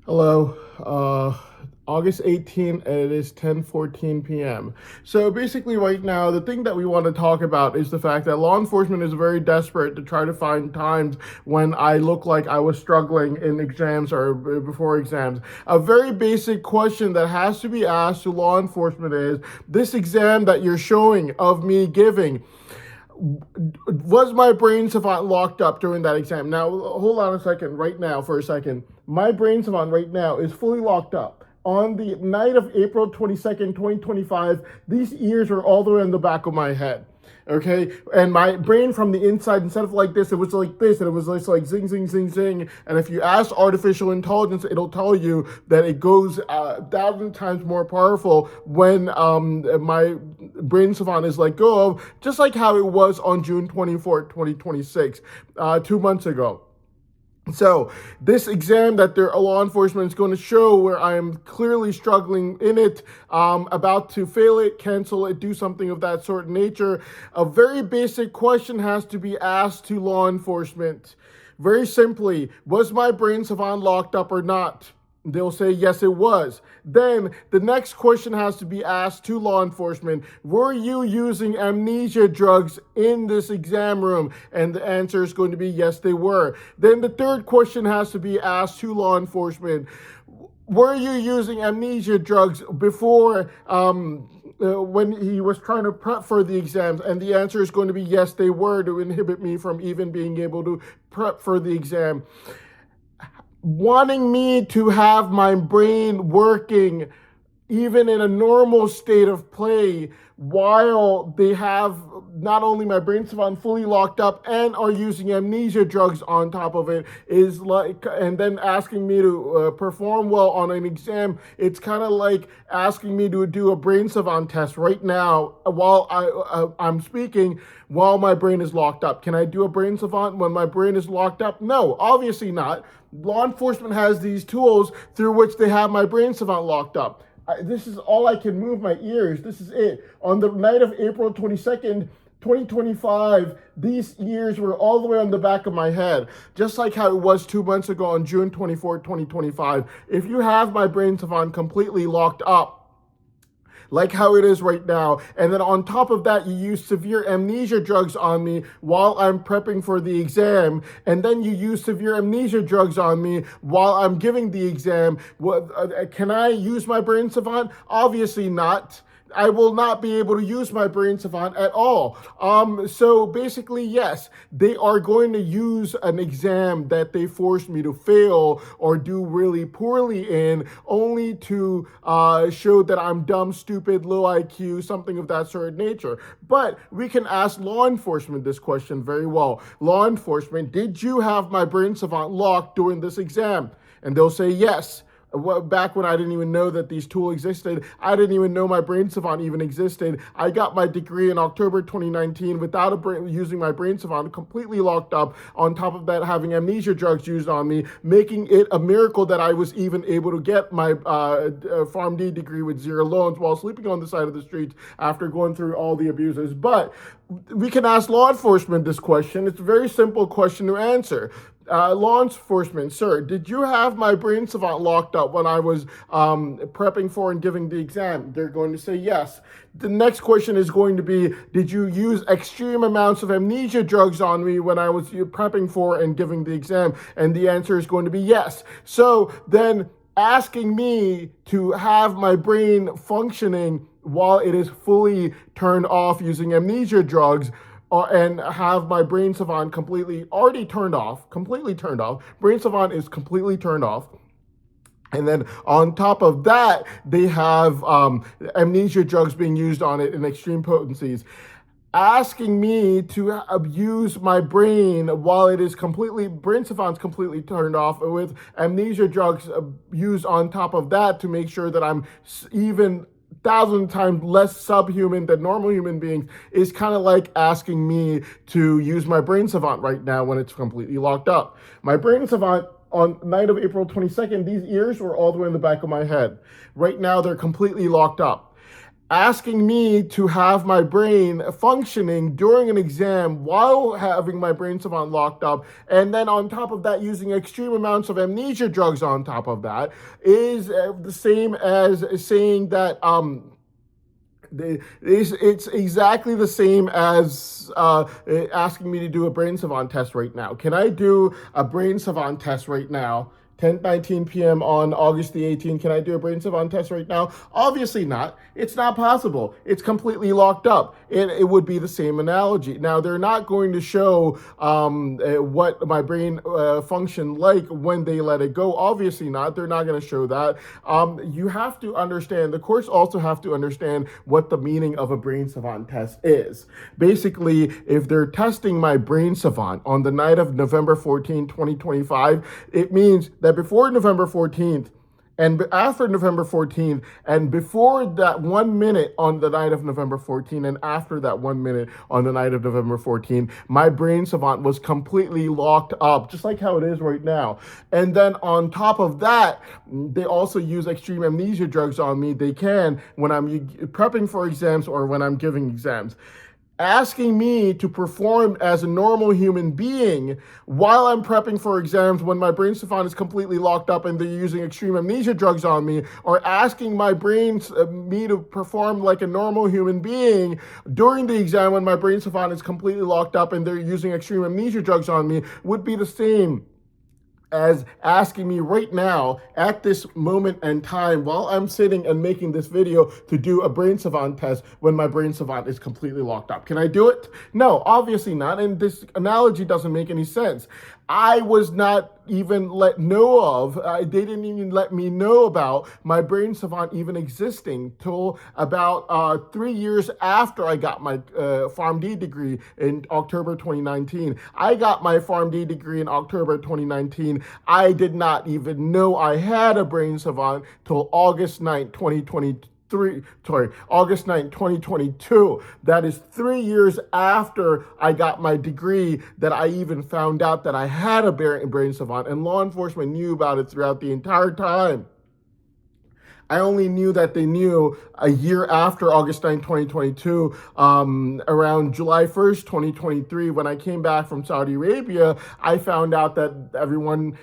Hello, August 18th, and it is 10:14 p.m. So basically right now, the thing that we want to talk about is the fact that law enforcement is very desperate to try to find times when I look like I was struggling in exams or before exams. A very basic question that has to be asked to law enforcement is, this exam that you're showing of me giving, was my brain savant locked up during that exam? Now, hold on a second, right now, for a second. My brain savant right now is fully locked up. On the night of April 22nd, 2025, these ears were all the way in the back of my head. Okay, and my brain from the inside, instead of like this, it was like this, and it was just like zing, zing, zing, zing. And if you ask artificial intelligence, it'll tell you that it goes 1,000 times more powerful when my brain savant is let go of, just like how it was on June 24th, 2026, 2 months ago. So this exam that their law enforcement is going to show, where I am clearly struggling in it, about to fail it, cancel it, do something of that sort of nature, a very basic question has to be asked to law enforcement. Very simply, was my brain savant locked up or not? They'll say, yes, it was. Then the next question has to be asked to law enforcement. Were you using amnesia drugs in this exam room? And the answer is going to be, yes, they were. Then the third question has to be asked to law enforcement. Were you using amnesia drugs before when he was trying to prep for the exams? And the answer is going to be, yes, they were, to inhibit me from even being able to prep for the exam. Wanting me to have my brain working even in a normal state of play while they have not only my brain savant fully locked up and are using amnesia drugs on top of it, is like, and then asking me to perform well on an exam. It's kind of like asking me to do a brain savant test right now while I'm speaking, while my brain is locked up. Can I do a brain savant when my brain is locked up? No, obviously not. Law enforcement has these tools through which they have my brain savant locked up. This is all I can move my ears. This is it. On the night of April 22nd, 2025, these ears were all the way on the back of my head, just like how it was 2 months ago on June 24th, 2025. If you have my brain savant completely locked up, like how it is right now, and then on top of that, you use severe amnesia drugs on me while I'm prepping for the exam, and then you use severe amnesia drugs on me while I'm giving the exam, can I use my brain savant? Obviously not. I will not be able to use my brain savant at all. So basically, yes, they are going to use an exam that they forced me to fail or do really poorly in, only to show that I'm dumb, stupid, low IQ, something of that sort of nature. But we can ask law enforcement this question very well. Law enforcement, did you have my brain savant locked during this exam? And they'll say yes. Back when I didn't even know that these tools existed, I didn't even know my brain savant even existed. I got my degree in October 2019 without using my brain savant, completely locked up. On top of that, having amnesia drugs used on me, making it a miracle that I was even able to get my PharmD degree with zero loans while sleeping on the side of the streets after going through all the abuses. But we can ask law enforcement this question. It's a very simple question to answer. Law enforcement, sir, did you have my brain savant locked up when I was prepping for and giving the exam? They're going to say yes. The next question is going to be, did you use extreme amounts of amnesia drugs on me when I was prepping for and giving the exam? And the answer is going to be yes. So then asking me to have my brain functioning while it is fully turned off using amnesia drugs, and have my brain savant completely already turned off, Brain savant is completely turned off. And then on top of that, they have amnesia drugs being used on it in extreme potencies. Asking me to abuse my brain while it is brain savant's completely turned off, with amnesia drugs used on top of that to make sure that I'm even 1,000 times less subhuman than normal human beings, is kind of like asking me to use my brain savant right now when it's completely locked up. My brain savant on night of April 22nd, these ears were all the way in the back of my head. Right now, they're completely locked up. asking me to have my brain functioning during an exam while having my brain savant locked up, and then on top of that using extreme amounts of amnesia drugs on top of that, is the same as saying that it's exactly the same as asking me to do a brain savant test right now. Can I do a brain savant test right now? 10:19 p.m. on August the 18th. Can I do a brain savant test right now? Obviously not. It's not possible. It's completely locked up. It would be the same analogy. Now, they're not going to show what my brain functioned like when they let it go. Obviously not. They're not going to show that. You have to understand, the courts also have to understand what the meaning of a brain savant test is. Basically, if they're testing my brain savant on the night of November 14, 2025, it means that before November 14th and after November 14th, and before that 1 minute on the night of November 14th, and after that 1 minute on the night of November 14th, my brain savant was completely locked up, just like how it is right now. And then on top of that, they also use extreme amnesia drugs on me. They can when I'm prepping for exams or when I'm giving exams, asking me to perform as a normal human being while I'm prepping for exams when my brain savant is completely locked up and they're using extreme amnesia drugs on me, or asking me to perform like a normal human being during the exam when my brain savant is completely locked up and they're using extreme amnesia drugs on me, would be the same as asking me right now at this moment and time while I'm sitting and making this video to do a brain savant test when my brain savant is completely locked up. Can I do it? No, obviously not. And this analogy doesn't make any sense. I was not even let know of, they didn't even let me know about my brain savant even existing till about 3 years after I got my PharmD degree in October 2019. I got my PharmD degree in October 2019. I did not even know I had a brain savant till August 9th, 2022. August 9th, 2022. That is 3 years after I got my degree that I even found out that I had a brain savant, and law enforcement knew about it throughout the entire time. I only knew that they knew a year after August 9, 2022, around July 1st, 2023, when I came back from Saudi Arabia. I found out that everyone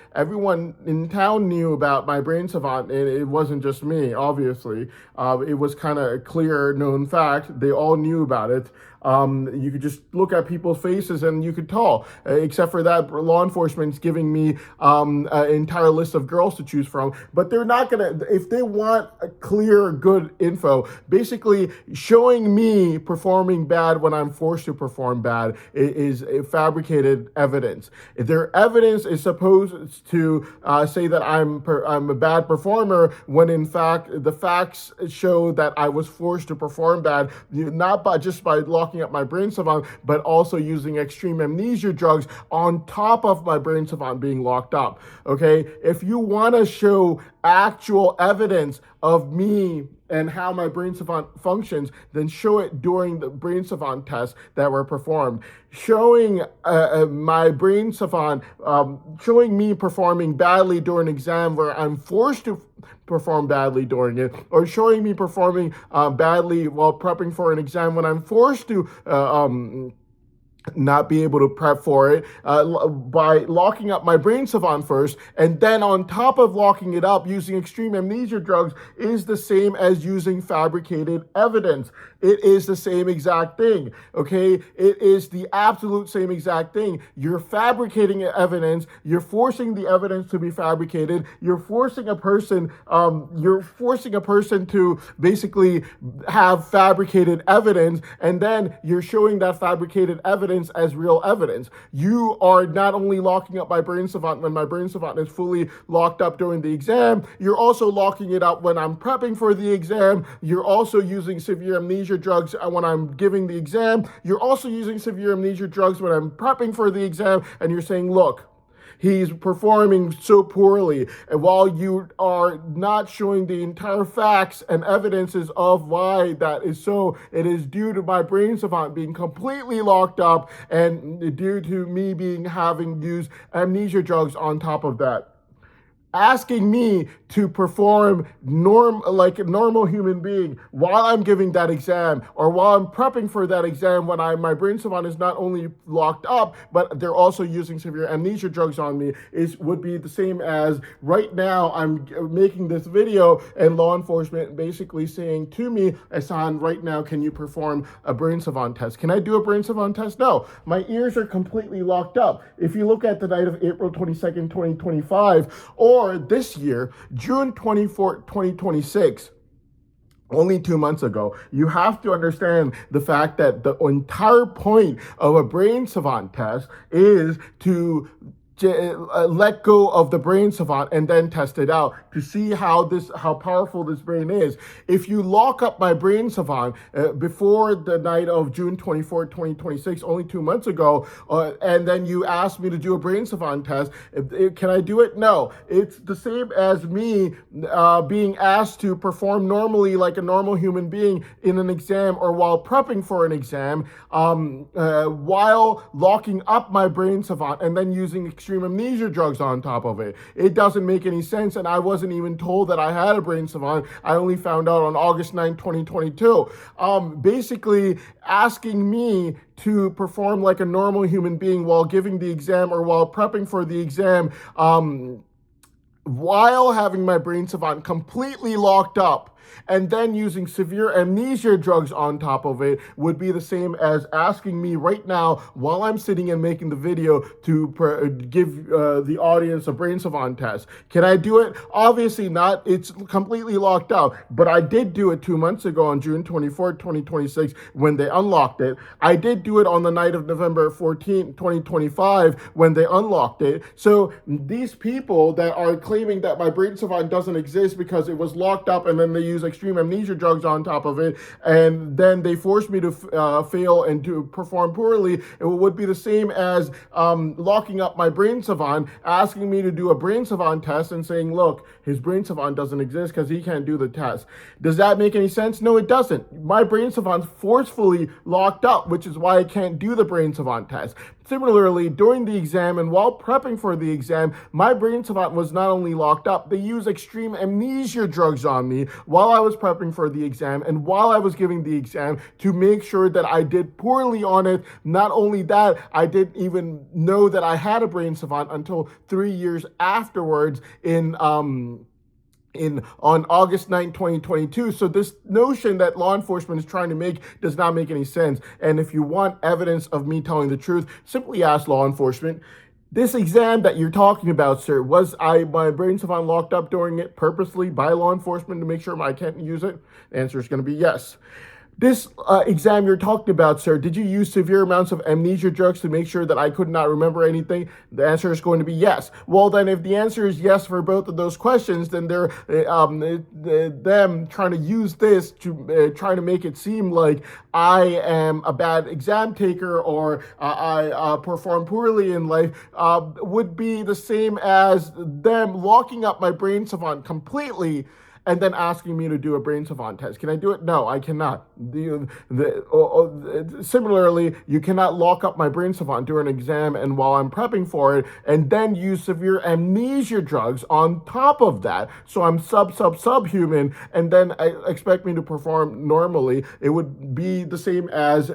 in town knew about my brain savant, and it wasn't just me, obviously. It was kind of a clear known fact. They all knew about it. You could just look at people's faces and you could tell, except for that law enforcement's giving me an entire list of girls to choose from. But they're not going to, if they want a clear, good info, basically showing me performing bad when I'm forced to perform bad is fabricated evidence. If their evidence is supposed to say that I'm a bad performer, when in fact the facts show that I was forced to perform bad, not just by locking up my brain savant, but also using extreme amnesia drugs on top of my brain savant being locked up. Okay, if you want to show actual evidence of me and how my brain savant functions, then show it during the brain savant tests that were performed. Showing my brain savant, showing me performing badly during an exam where I'm forced to perform badly during it, or showing me performing badly while prepping for an exam when I'm forced to not be able to prep for it by locking up my brain savant first, and then on top of locking it up using extreme amnesia drugs, is the same as using fabricated evidence. It is the same exact thing, okay? It is the absolute same exact thing. You're fabricating evidence. You're forcing the evidence to be fabricated. You're forcing a person to basically have fabricated evidence, and then you're showing that fabricated evidence as real evidence. You are not only locking up my brain savant when my brain savant is fully locked up during the exam, you're also locking it up when I'm prepping for the exam. You're also using severe amnesia drugs when I'm giving the exam. You're also using severe amnesia drugs when I'm prepping for the exam, and you're saying, look, he's performing so poorly. And while you are not showing the entire facts and evidences of why that is so, it is due to my brain savant being completely locked up and due to me having used amnesia drugs on top of that. Asking me to perform like a normal human being while I'm giving that exam or while I'm prepping for that exam when my brain savant is not only locked up, but they're also using severe amnesia drugs on me would be the same as right now I'm making this video and law enforcement basically saying to me, Ehsan, right now, can you perform a brain savant test? Can I do a brain savant test? No, my ears are completely locked up. If you look at the night of April 22nd, 2025, or this year, June 24th, 2026, only 2 months ago, you have to understand the fact that the entire point of a brain savant test is to let go of the brain savant and then test it out to see how powerful this brain is. If you lock up my brain savant before the night of June 24th, 2026, only 2 months ago, and then you ask me to do a brain savant test, can I do it? No. It's the same as me being asked to perform normally like a normal human being in an exam or while prepping for an exam, while locking up my brain savant and then using extreme amnesia drugs on top of it. It doesn't make any sense, and I wasn't even told that I had a brain savant. I only found out on August 9, 2022. Basically asking me to perform like a normal human being while giving the exam or while prepping for the exam, while having my brain savant completely locked up and then using severe amnesia drugs on top of it would be the same as asking me right now while I'm sitting and making the video to give the audience a brain savant test. Can I do it? Obviously not. It's completely locked out. But I did do it 2 months ago on June 24th, 2026 when they unlocked it. I did do it on the night of November 14th, 2025 when they unlocked it. So these people that are claiming that my brain savant doesn't exist because it was locked up and then they use extreme amnesia drugs on top of it, and then they forced me to fail and to perform poorly, it would be the same as locking up my brain savant, asking me to do a brain savant test and saying, look, his brain savant doesn't exist because he can't do the test. Does that make any sense? No, it doesn't. My brain savant's forcefully locked up, which is why I can't do the brain savant test. Similarly, during the exam and while prepping for the exam, my brain savant was not only locked up, they used extreme amnesia drugs on me while I was prepping for the exam and while I was giving the exam to make sure that I did poorly on it. Not only that, I didn't even know that I had a brain savant until 3 years afterwards on August 9, 2022. So this notion that law enforcement is trying to make does not make any sense. And if you want evidence of me telling the truth, simply ask law enforcement. This exam that you're talking about, sir, was my brain savant locked up during it purposely by law enforcement to make sure I can't use it? The answer is going to be yes. This exam you're talking about, sir, did you use severe amounts of amnesia drugs to make sure that I could not remember anything? The answer is going to be yes. Well, then if the answer is yes for both of those questions, then they're them trying to use this to try to make it seem like I am a bad exam taker or I perform poorly in life would be the same as them locking up my brain savant completely and then asking me to do a brain savant test. Can I do it? No, I cannot. Similarly, you cannot lock up my brain savant during an exam and while I'm prepping for it, and then use severe amnesia drugs on top of that. So I'm subhuman, and then expect me to perform normally. It would be the same as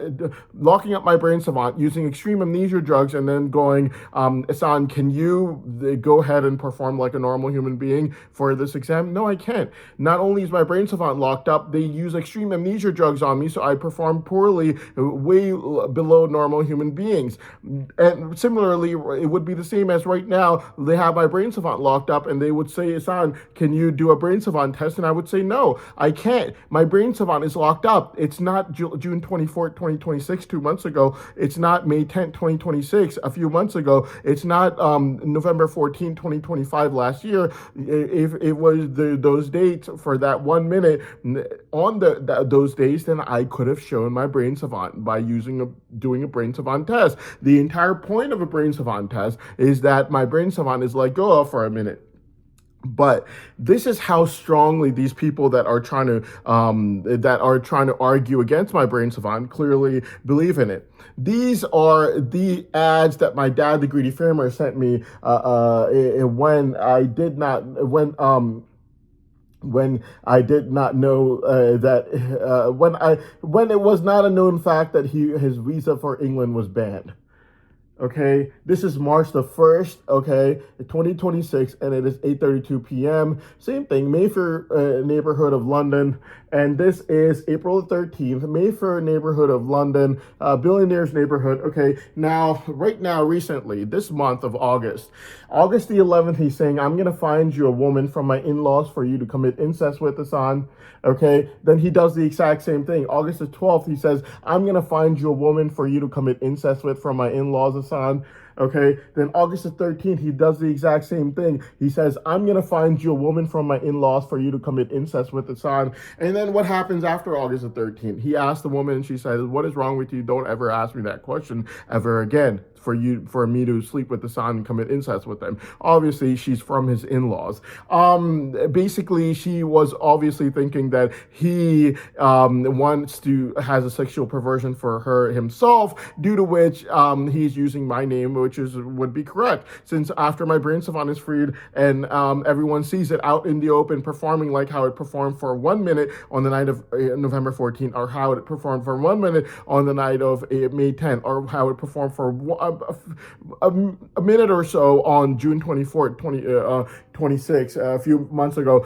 locking up my brain savant, using extreme amnesia drugs, and then going, Ehsan, can you go ahead and perform like a normal human being for this exam? No, I can't. Not only is my brain savant locked up, they use extreme amnesia drugs on me, so I perform poorly, way below normal human beings. And similarly, it would be the same as right now, they have my brain savant locked up, and they would say, Ehsan, can you do a brain savant test? And I would say, no, I can't. My brain savant is locked up. It's not June 24th, 2026, 2 months ago. It's not May 10th, 2026, a few months ago. It's not November 14th, 2025, last year. If it was those days, for that 1 minute on those days, then I could have shown my brain savant by doing a brain savant test. The entire point of a brain savant test is that my brain savant is let go of for a minute. But this is how strongly these people that are trying to argue against my brain savant clearly believe in it. These are the ads that my dad, the greedy farmer, sent me when when I did not know that when it was not a known fact that his visa for England was banned. Okay, this is March the 1st, okay, 2026, and it is 8:32 p.m. Same thing, Mayfair neighborhood of London, and this is April the 13th, Mayfair neighborhood of London, billionaires neighborhood. Okay, now, right now, recently, this month of August the 11th, he's saying, I'm gonna find you a woman from my in-laws for you to commit incest with, Hassan. Okay, then he does the exact same thing. August the 12th, he says, I'm gonna find you a woman for you to commit incest with from my in-laws, Hassan. Okay, then August the 13th, he does the exact same thing. He says, I'm gonna find you a woman from my in-laws for you to commit incest with, Hassan. And then what happens after August the 13th? He asks the woman, and she says, what is wrong with you? Don't ever ask me that question ever again. For me to sleep with the son and commit incest with them. Obviously, she's from his in-laws. Basically, she was obviously thinking that he has a sexual perversion for her himself, due to which he's using my name, which would be correct, since after my brain savant is freed and everyone sees it out in the open performing like how it performed for 1 minute on the night of November 14th, or how it performed for 1 minute on the night of May 10th, or how it performed for a minute or so on June 24th, 26, a few months ago.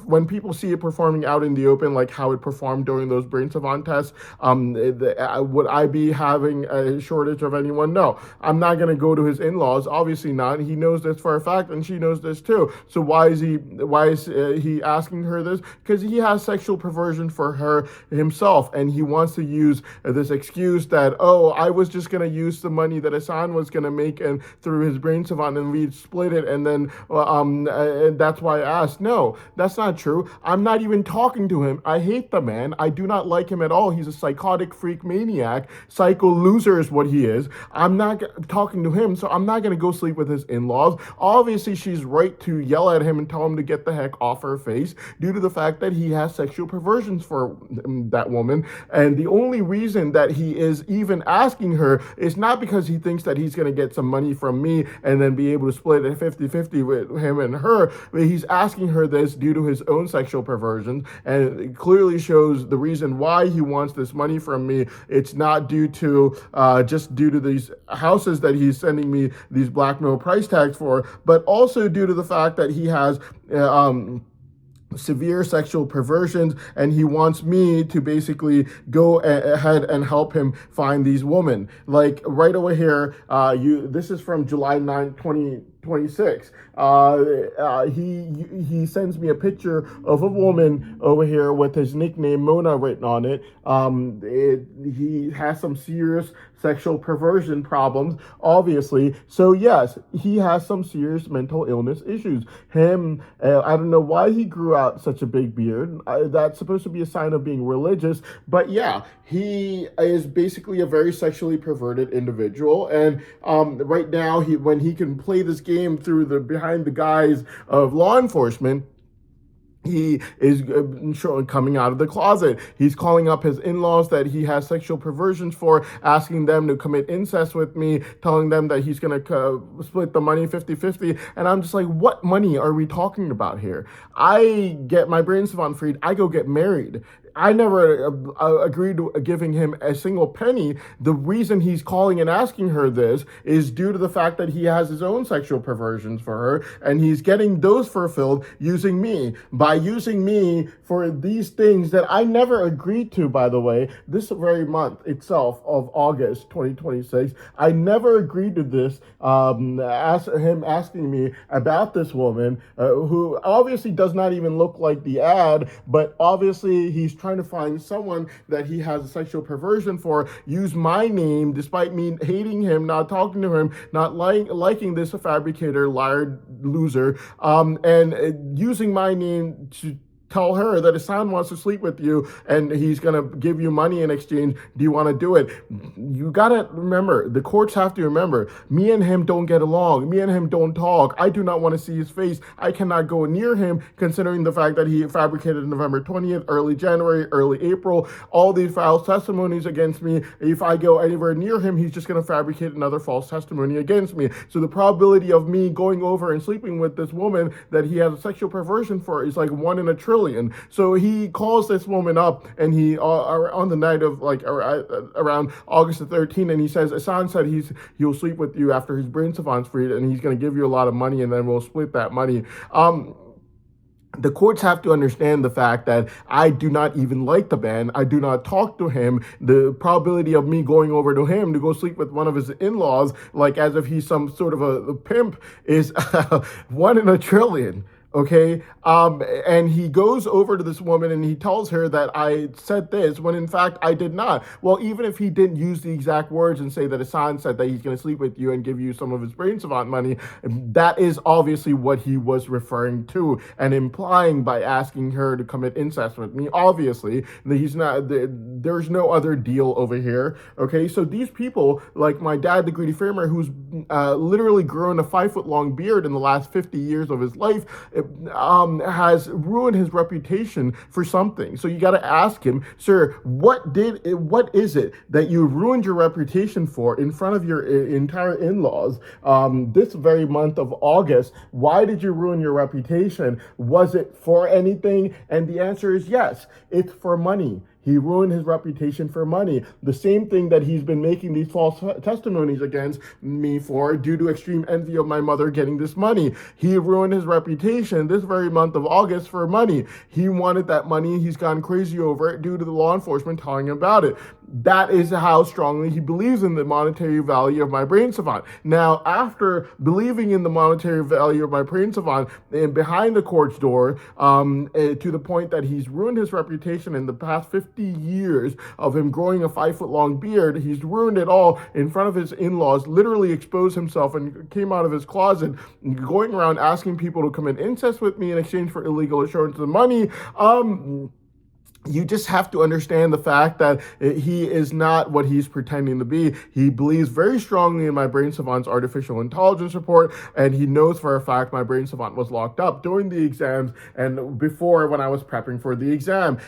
When people see it performing out in the open, like how it performed during those brain savant tests, would I be having a shortage of anyone? No, I'm not going to go to his in-laws. Obviously not. He knows this for a fact, and she knows this too. So why is he asking her this? Because he has sexual perversion for her himself, and he wants to use this excuse that, oh, I was just going to use the money that Hassan was going to make and through his brain savant, and we'd split it, and then and that's why I asked. No, that's not true. I'm not even talking to him. I hate the man. I do not like him at all. He's a psychotic freak maniac. Psycho loser is what he is. I'm not talking to him, so I'm not going to go sleep with his in-laws. Obviously, she's right to yell at him and tell him to get the heck off her face, due to the fact that he has sexual perversions for that woman. And the only reason that he is even asking her is not because he thinks that he's going to get some money from me and then be able to split it 50-50 with him and her, but he's asking her this due to his own sexual perversions, and it clearly shows the reason why he wants this money from me. It's not due to just due to these houses that he's sending me these blackmail price tags for, but also due to the fact that he has severe sexual perversions, and he wants me to basically go ahead and help him find these women. Like right over here, this is from July 9th, 2026. He sends me a picture of a woman over here with his nickname Mona written on it. He has some serious sexual perversion problems, obviously. So yes, he has some serious mental illness issues. I don't know why he grew out such a big beard. That's supposed to be a sign of being religious, but yeah, he is basically a very sexually perverted individual. And right now, when he can play this game through behind the guise of law enforcement, he is coming out of the closet. He's calling up his in-laws that he has sexual perversions for, asking them to commit incest with me, telling them that he's going to split the money 50-50. And I'm just like, what money are we talking about here? I get my brain savant freed. I go get married. I never agreed to giving him a single penny. The reason he's calling and asking her this is due to the fact that he has his own sexual perversions for her, and he's getting those fulfilled using me. By using me for these things that I never agreed to, by the way, this very month itself of August 2026, I never agreed to this, him asking me about this woman, who obviously does not even look like the ad, but obviously he's trying to find someone that he has a sexual perversion for, use my name despite me hating him, not talking to him, not liking this fabricator, liar, loser, and using my name tell her that Hassan wants to sleep with you and he's going to give you money in exchange. Do you want to do it? You got to remember, the courts have to remember, me and him don't get along. Me and him don't talk. I do not want to see his face. I cannot go near him, considering the fact that he fabricated November 20th, early January, early April, all these false testimonies against me. If I go anywhere near him, he's just going to fabricate another false testimony against me. So the probability of me going over and sleeping with this woman that he has a sexual perversion for is like 1 in a trillion. So he calls this woman up, and he on the night of like around August the 13th, and he says, Hassan said he'll sleep with you after his brain savant's freed, and he's going to give you a lot of money, and then we'll split that money. The courts have to understand the fact that I do not even like the man. I do not talk to him. The probability of me going over to him to go sleep with one of his in-laws, like as if he's some sort of a pimp, is 1 in a trillion. Okay. And he goes over to this woman and he tells her that I said this when in fact I did not. Well, even if he didn't use the exact words and say that Hassan said that he's going to sleep with you and give you some of his brain savant money, that is obviously what he was referring to and implying by asking her to commit incest with me. Obviously, he's not, there's no other deal over here. Okay. So these people, like my dad, the greedy farmer, who's literally grown a 5-foot long beard in the last 50 years of his life, has ruined his reputation for something. So you got to ask him, sir, what is it that you ruined your reputation for in front of your entire in-laws this very month of August? Why did you ruin your reputation? Was it for anything? And the answer is yes, it's for money. He ruined his reputation for money. The same thing that he's been making these false testimonies against me for due to extreme envy of my mother getting this money. He ruined his reputation this very month of August for money. He wanted that money. He's gone crazy over it due to the law enforcement telling him about it. That is how strongly he believes in the monetary value of my brain savant. Now, after believing in the monetary value of my brain savant and behind the court's door, to the point that he's ruined his reputation in the past 50 years of him growing a 5-foot long beard, he's ruined it all in front of his in-laws, literally exposed himself and came out of his closet, going around asking people to commit incest with me in exchange for illegal assurance of money. You just have to understand the fact that he is not what he's pretending to be. He believes very strongly in my brain savant's artificial intelligence report, and he knows for a fact my brain savant was locked up during the exams and before when I was prepping for the exam.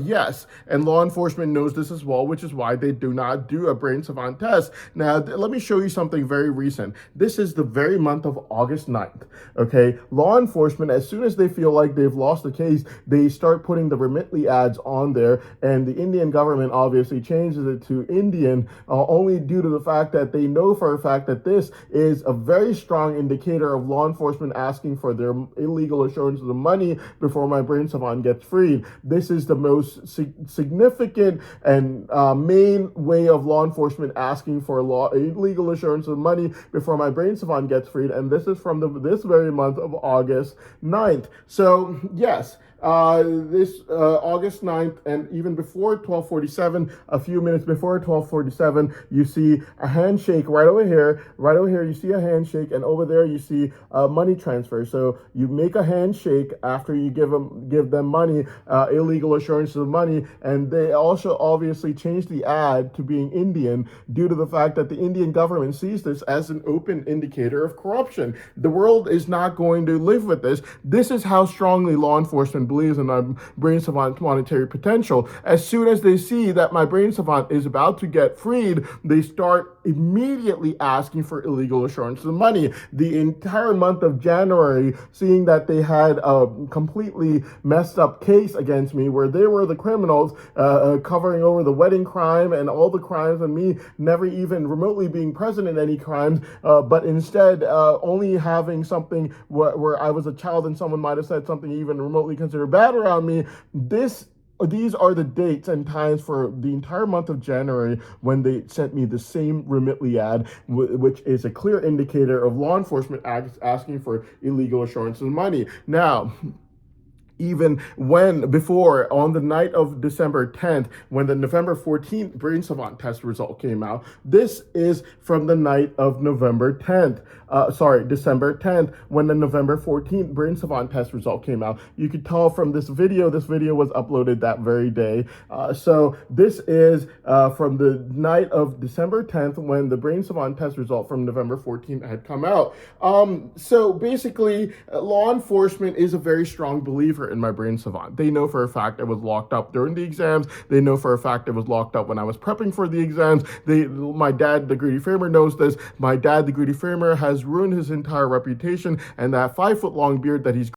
Yes, and law enforcement knows this as well, which is why they do not do a brain savant test. Now, let me show you something very recent. This is the very month of August 9th, okay? Law enforcement, as soon as they feel like they've lost the case, they start putting the Remitly ads on there, and the Indian government obviously changes it to Indian only due to the fact that they know for a fact that this is a very strong indicator of law enforcement asking for their illegal assurance of the money before my brain savant gets freed. This is the most significant and main way of law enforcement asking for illegal assurance of money before my brain savant gets freed, and this is from this very month of August 9th. So yes, this August 9th, and even before 12:47, a few minutes before 12:47, you see a handshake right over here. Right over here, you see a handshake, and over there, you see a money transfer. So you make a handshake after you give them money, illegal assurance of money, and they also obviously changed the ad to being Indian due to the fact that the Indian government sees this as an open indicator of corruption. The world is not going to live with this. This is how strongly law enforcement believes in my brain savant monetary potential. As soon as they see that my brain savant is about to get freed, they start immediately asking for illegal assurance of money. The entire month of January, seeing that they had a completely messed up case against me where they were the criminals, covering over the wedding crime and all the crimes, and me never even remotely being present in any crimes, but instead only having something where I was a child and someone might have said something even remotely considered bad around me. These are the dates and times for the entire month of January when they sent me the same Remitly ad, which is a clear indicator of law enforcement asking for illegal assurance of money. Now, even before, on the night of December 10th, when the November 14th brain savant test result came out, this is from the night of November 10th. December 10th, when the November 14th Brain Savant test result came out. You could tell from this video was uploaded that very day. So this is from the night of December 10th when the Brain Savant test result from November 14th had come out. So basically, law enforcement is a very strong believer in my Brain Savant. They know for a fact I was locked up during the exams. They know for a fact I was locked up when I was prepping for the exams. My dad, the Greedy Framer, knows this. My dad, the Greedy Framer, has ruined his entire reputation, and that 5-foot long beard that he's